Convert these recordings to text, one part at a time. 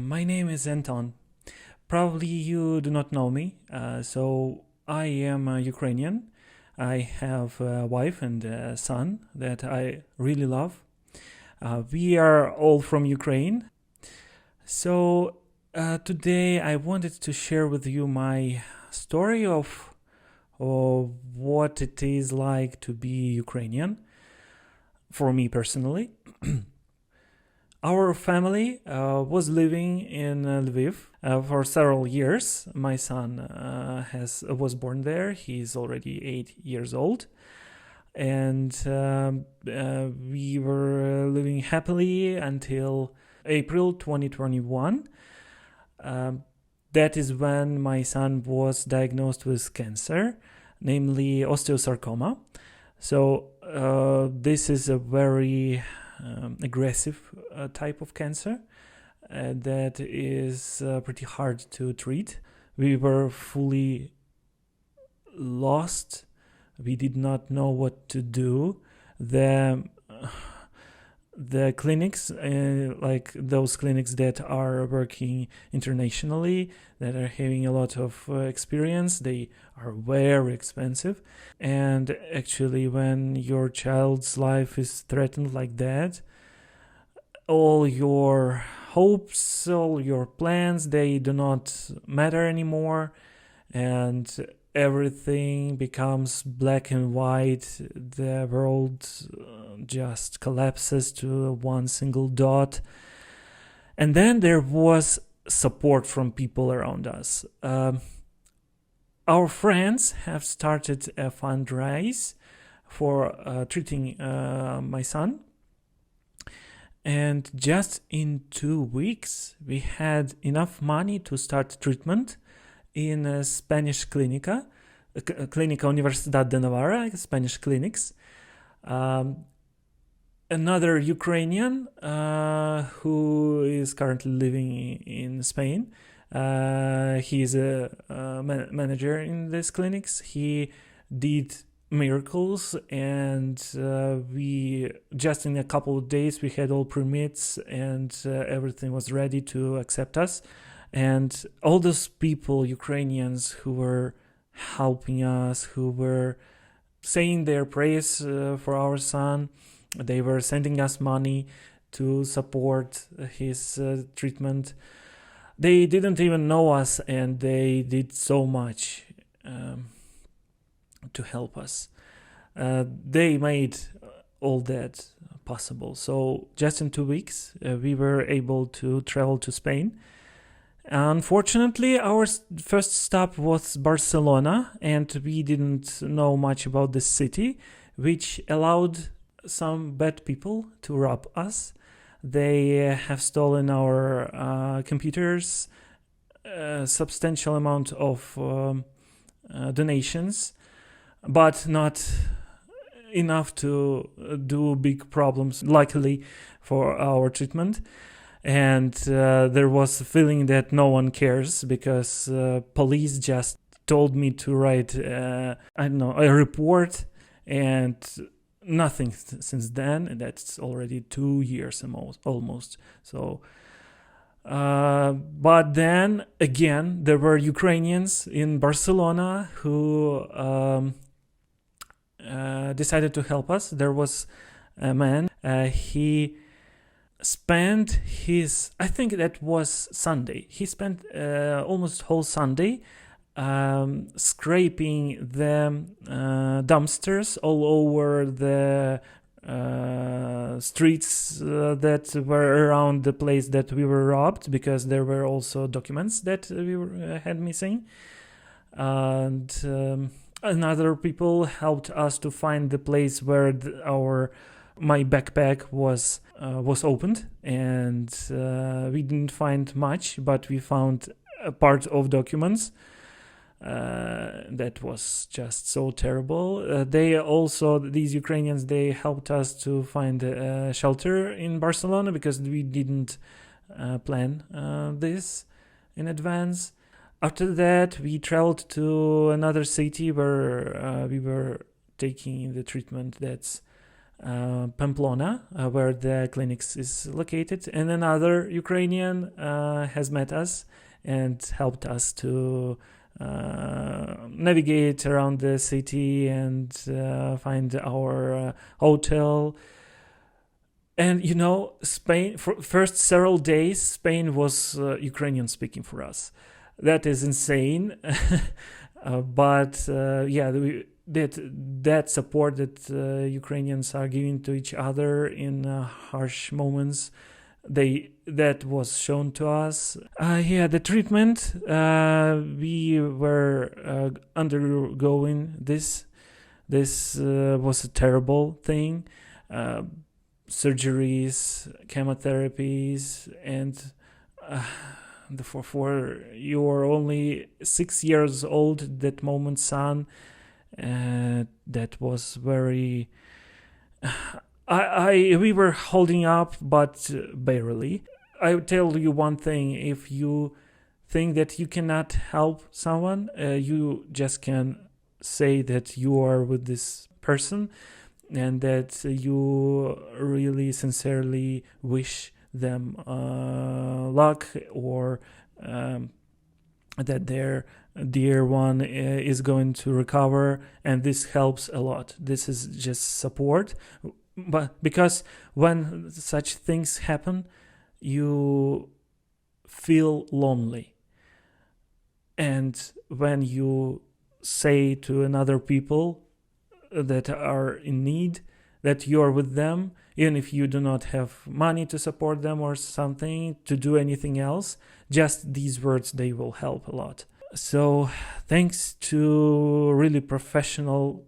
My name is Anton. Probably you do not know me. So I am a Ukrainian. I have a wife and a son that I really love. We are all from Ukraine. So today I wanted to share with you my story of what it is like to be Ukrainian for me personally. Our family was living in Lviv for several years. My son was born there. He's already 8 years old. And we were living happily until April 2021. That is when my son was diagnosed with cancer, namely osteosarcoma. So this is a very aggressive type of cancer that is pretty hard to treat. We were fully lost. We did not know what to do. The clinics, like those clinics that are working internationally, that are having a lot of experience, they are very expensive. And actually, when your child's life is threatened like that, all your hopes, all your plans, they do not matter anymore. And everything becomes black and white. The world just collapses to one single dot. And then there was support from people around us. Our friends have started a fundraise for treating my son. And just in 2 weeks, we had enough money to start treatment in a Spanish Clínica Universidad de Navarra, Spanish clinics. Another Ukrainian who is currently living in Spain. He is a manager in these clinics. He did miracles, and we just in a couple of days we had all permits, and everything was ready to accept us. And all those people, Ukrainians, who were helping us, who were saying their prayers for our son, they were sending us money to support his treatment. They didn't even know us, and they did so much to help us. They made all that possible. So just in 2 weeks, we were able to travel to Spain. Unfortunately, our first stop was Barcelona, and we didn't know much about the city, which allowed some bad people to rob us. They have stolen our computers, a substantial amount of donations, but not enough to do big problems, luckily, for our treatment. And there was a feeling that no one cares, because police just told me to write, a report, and nothing since then. And that's already 2 years almost. So, but then again, there were Ukrainians in Barcelona who decided to help us. There was a man. He spent his, I think that was Sunday. He spent almost whole Sunday scraping the dumpsters all over the streets that were around the place that we were robbed, because there were also documents that we had missing. And other people helped us to find the place where my backpack was opened, and we didn't find much, but we found a part of documents. That was just so terrible. These Ukrainians, they helped us to find a shelter in Barcelona, because we didn't plan this in advance. After that, we traveled to another city where we were taking the treatment. That's Pamplona, where the clinics is located, and another Ukrainian has met us and helped us to navigate around the city and find our hotel. And Spain, for first several days, Spain was Ukrainian speaking for us. That is insane. But that support that Ukrainians are giving to each other in harsh moments, that was shown to us. The treatment we were undergoing. This was a terrible thing. Surgeries, chemotherapies, and for you are only 6 years old at that moment, son. That was very. We were holding up, but barely. I will tell you one thing: if you think that you cannot help someone, you just can say that you are with this person, and that you really sincerely wish them luck, or that their dear one is going to recover, and this helps a lot. This is just support, but because when such things happen, you feel lonely, and when you say to another people that are in need that you're with them, even if you do not have money to support them or something, to do anything else, just these words, they will help a lot. So thanks to really professional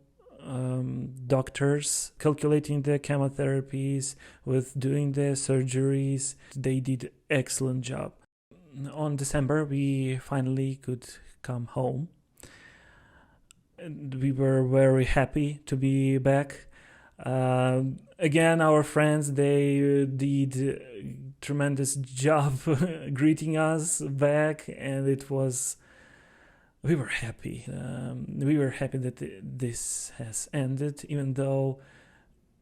doctors calculating the chemotherapies, with doing the surgeries, they did excellent job. On December, we finally could come home. We were very happy to be back. Again, our friends, they did tremendous job greeting us back, and we were happy. We were happy that this has ended, even though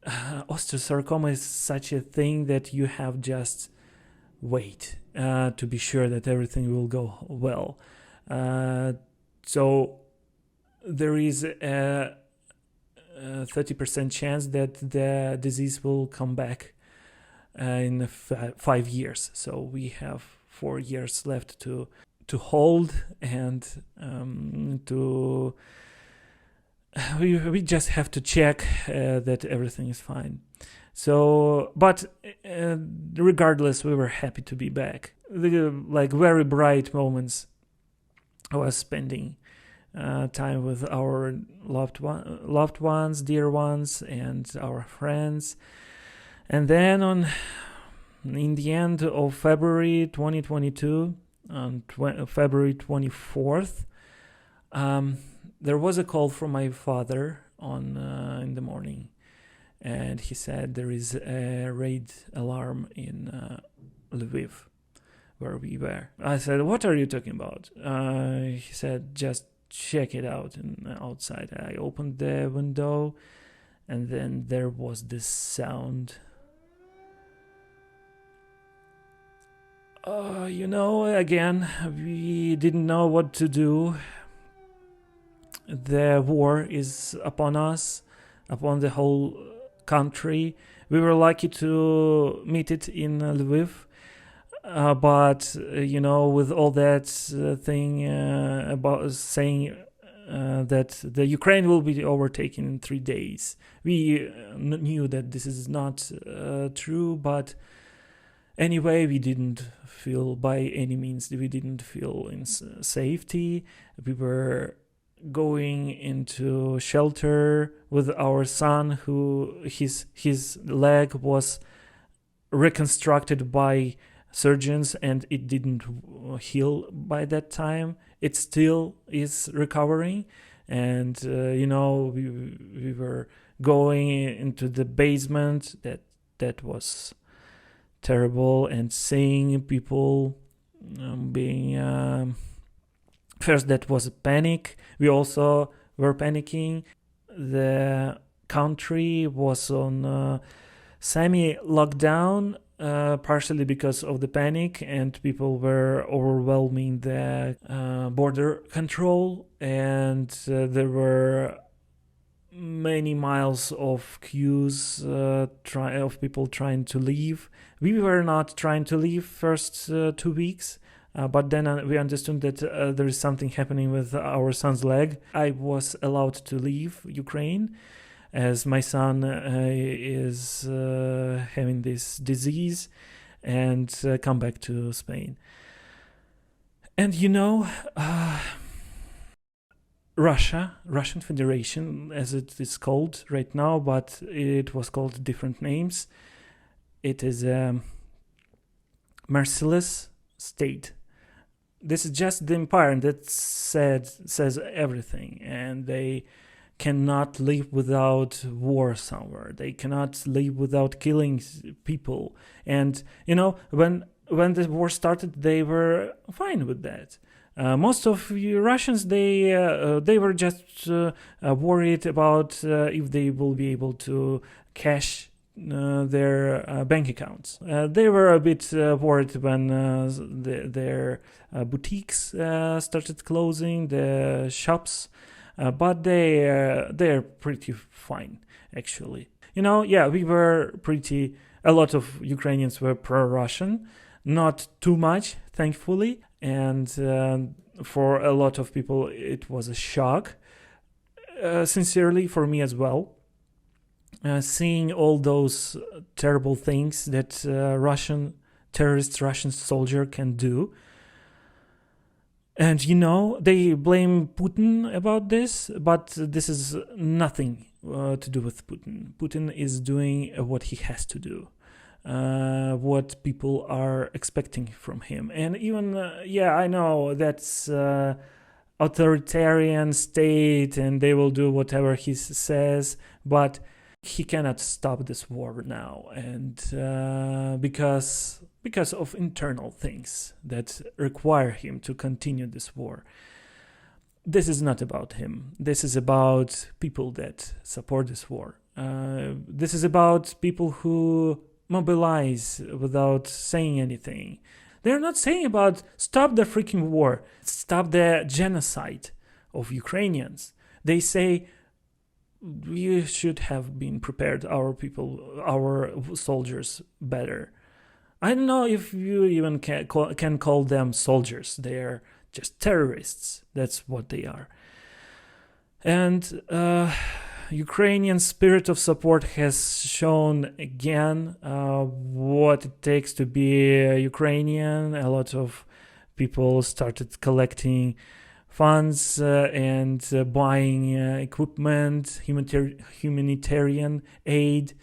osteosarcoma is such a thing that you have just wait to be sure that everything will go well. So there is a 30% chance that the disease will come back in 5 years. So we have 4 years left to hold, and we just have to check that everything is fine. So, but regardless, we were happy to be back. Like very bright moments I was spending time with our loved ones, dear ones, and our friends. And then in the end of February 2022, on February 24th, there was a call from my father in the morning, and he said there is a raid alarm in Lviv, where we were. I said, "What are you talking about?" He said, "Just check it out." And outside, I opened the window, and then there was this sound. Again, we didn't know what to do. The war is upon us, upon the whole country. We were lucky to meet it in Lviv. But with all that thing about saying that the Ukraine will be overtaken in 3 days, we knew that this is not true. But anyway, we didn't feel by any means. We didn't feel in safety. We were going into shelter with our son, who his leg was reconstructed by surgeons, and it didn't heal by that time. It still is recovering, and we were going into the basement. That was terrible, and seeing people being first, that was a panic. We also were panicking. The country was on semi-lockdown, partially because of the panic, and people were overwhelming the border control, and there were many miles of queues of people trying to leave. We were not trying to leave first 2 weeks, but then we understood that there is something happening with our son's leg. I was allowed to leave Ukraine, as my son is having this disease, and come back to Spain. And Russian Federation, as it is called right now, but it was called different names. It is a merciless state. This is just the empire that says everything, and they cannot live without war somewhere. They cannot live without killing people. And when the war started, they were fine with that. Most of you Russians, they were just worried about if they will be able to cash their bank accounts. They were a bit worried when their boutiques started closing, the shops, but they're pretty fine, actually. We were a lot of Ukrainians were pro-Russian, not too much, thankfully. And for a lot of people, it was a shock. Sincerely, for me as well. Seeing all those terrible things that Russian soldier can do. And they blame Putin about this, but this is nothing to do with Putin. Putin is doing what he has to do. What people are expecting from him. And even, I know that's authoritarian state and they will do whatever he says, but he cannot stop this war now. And because of internal things that require him to continue this war. This is not about him. This is about people that support this war. This is about people who mobilize without saying anything. They're not saying about stop the freaking war, stop the genocide of Ukrainians. They say we should have been prepared, our soldiers, better. I don't know if you even can call them soldiers. They're just terrorists. That's what they are. And Ukrainian spirit of support has shown again what it takes to be a Ukrainian. A lot of people started collecting funds and buying equipment, humanitarian aid.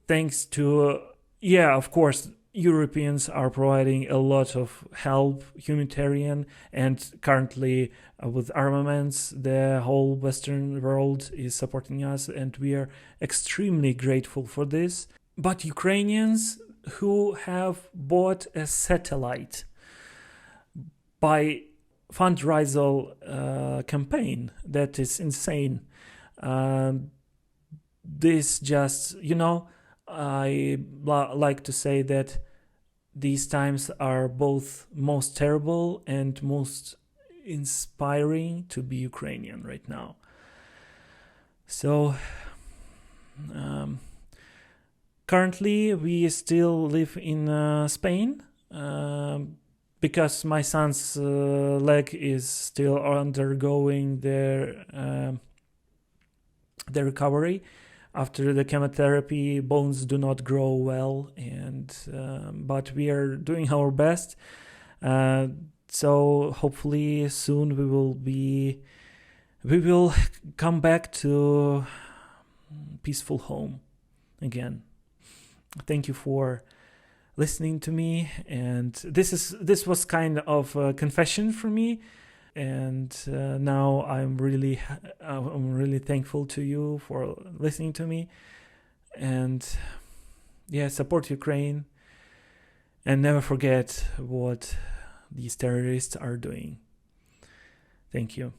Thanks to, of course, Europeans are providing a lot of help, humanitarian, and currently with armaments, the whole Western world is supporting us, and we are extremely grateful for this. But Ukrainians who have bought a satellite by fundraisal campaign, that is insane. This just, I like to say that these times are both most terrible and most inspiring to be Ukrainian right now. So currently we still live in Spain because my son's leg is still undergoing the recovery. After the chemotherapy, bones do not grow well, and but we are doing our best. So hopefully soon we will come back to peaceful home again. Thank you for listening to me, and this was kind of a confession for me. And now I'm really thankful to you for listening to me. And support Ukraine, and never forget what these terrorists are doing. Thank you.